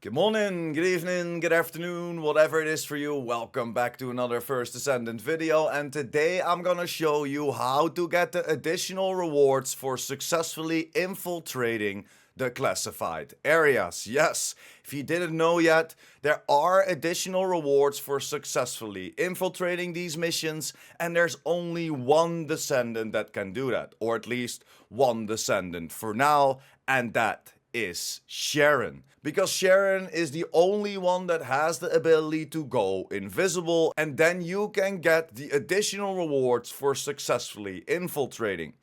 Good morning, good evening, good afternoon, whatever it is for you. Welcome back to another First Descendant video, and today I'm gonna show you how to get the additional rewards for successfully infiltrating the classified areas. Yes, if you didn't know yet, there are additional rewards for successfully infiltrating these missions, and there's only one Descendant that can do that, or at least one Descendant for now, and that is Sharen. Because Sharen is the only one that has the ability to go invisible, and then you can get the additional rewards for successfully infiltrating.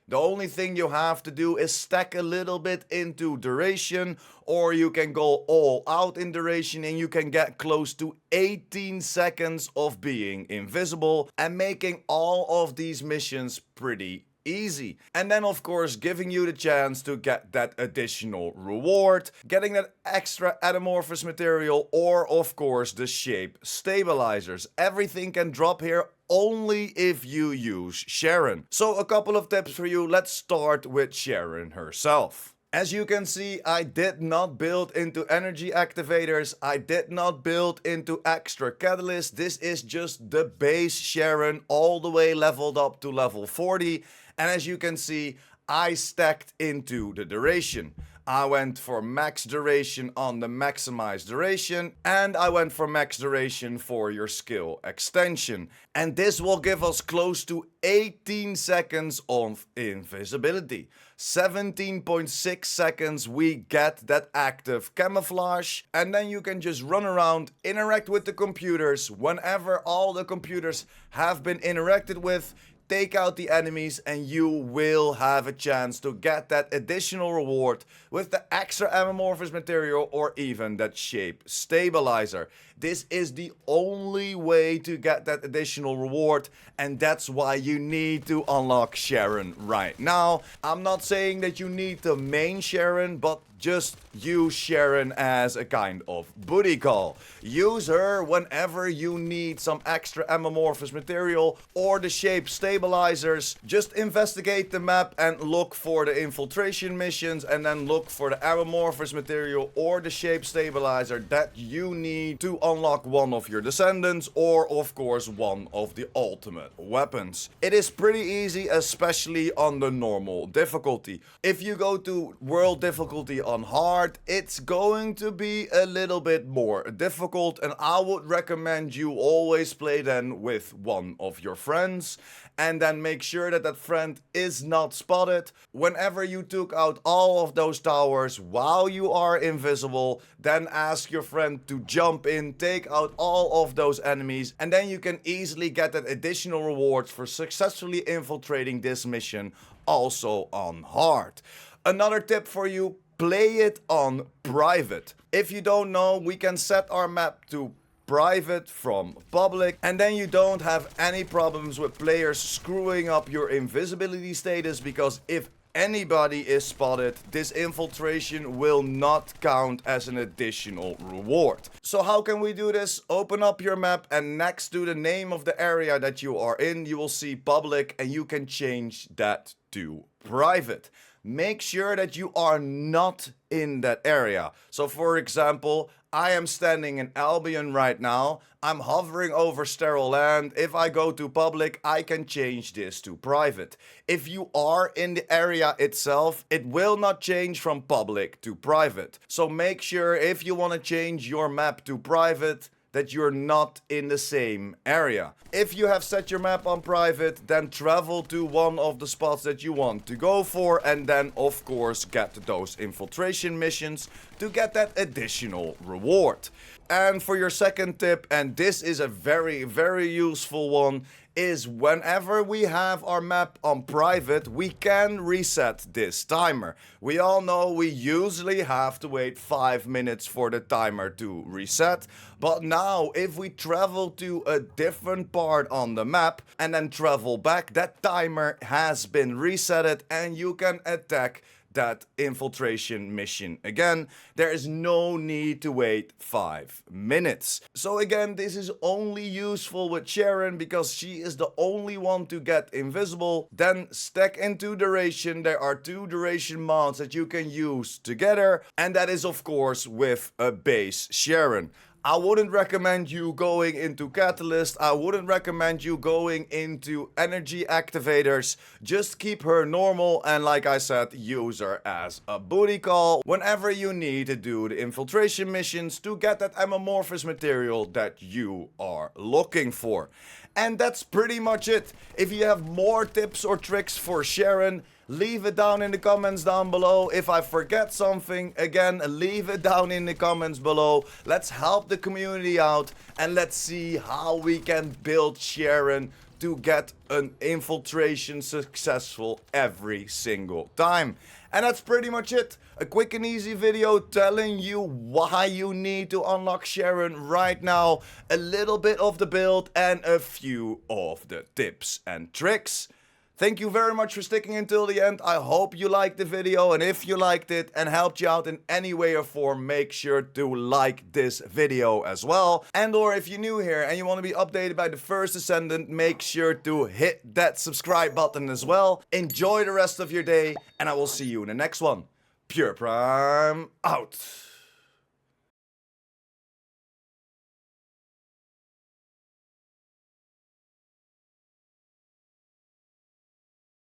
The only thing you have to do is stack a little bit into duration, or you can go all out in duration and you can get close to 18 seconds of being invisible and making all of these missions pretty easy. And then of course giving you the chance to get that additional reward, getting that extra anamorphous material, or of course the shape stabilizers. Everything can drop here only if you use Sharen. So a couple of tips for you. Let's start with Sharen herself. As you can see, I did not build into energy activators, I did not build into extra catalyst. This is just the base Sharen all the way leveled up to level 40. And as you can see, I stacked into the duration. I went for max duration on the maximized duration, and I went for max duration for your skill extension. And this will give us close to 18 seconds of invisibility. 17.6 seconds we get that active camouflage, and then you can just run around, interact with the computers. Whenever all the computers have been interacted with, take out the enemies and you will have a chance to get that additional reward with the extra amorphous material or even that shape stabilizer. This is the only way to get that additional reward, and that's why you need to unlock Sharen right now. I'm not saying that you need the main Sharen, but just use Sharen as a kind of booty call. Use her whenever you need some extra amorphous material or the shape stabilizers. Just investigate the map and look for the infiltration missions, and then look for the amorphous material or the shape stabilizer that you need to unlock one of your Descendants, or of course one of the ultimate weapons. It is pretty easy, especially on the normal difficulty. If you go to world difficulty on hard, it's going to be a little bit more difficult, and I would recommend you always play then with one of your friends, and then make sure that that friend is not spotted. Whenever you took out all of those towers while you are invisible, then ask your friend to jump in, take out all of those enemies, and then you can easily get that additional rewards for successfully infiltrating this mission also on hard. Another tip for you: play it on private. If you don't know, we can set our map to private from public, and then you don't have any problems with players screwing up your invisibility status, because if anybody is spotted, this infiltration will not count as an additional reward. So how can we do this? Open up your map, and next to the name of the area that you are in, you will see public, and you can change that to private. Make sure that you are not in that area. So for example, I am standing in Albion right now. I'm hovering over sterile land. If I go to public, I can change this to private. If you are in the area itself, it will not change from public to private. So make sure, if you want to change your map to private, that you're not in the same area. If you have set your map on private, then travel to one of the spots that you want to go for, and then of course get those infiltration missions to get that additional reward. And for your second tip, and this is a very useful one, is whenever we have our map on private, we can reset this timer. We all know we usually have to wait 5 minutes for the timer to reset, but now if we travel to a different part on the map and then travel back, that timer has been resetted and you can attack that infiltration mission again. There is no need to wait 5 minutes. So again, this is only useful with Sharen because she is the only one to get invisible. Then stack into duration. There are 2 duration mods that you can use together, and that is of course with a base Sharen. I wouldn't recommend you going into Catalyst. I wouldn't recommend you going into energy activators. Just keep her normal and, like I said, use her as a booty call whenever you need to do the infiltration missions to get that amorphous material that you are looking for. And that's pretty much it. If you have more tips or tricks for Sharen, leave it down in the comments down below. If I forget something, again, leave it down in the comments below. Let's help the community out and let's see how we can build Sharen to get an infiltration successful every single time. And that's pretty much it. A quick and easy video telling you why you need to unlock Sharen right now, a little bit of the build and a few of the tips and tricks. Thank you very much for sticking until the end. I hope you liked the video, and if you liked it and helped you out in any way or form, make sure to like this video as well. And or if you're new here and you want to be updated by the first Descendant, make sure to hit that subscribe button as well. Enjoy the rest of your day, and I will see you in the next one. PurePrime out.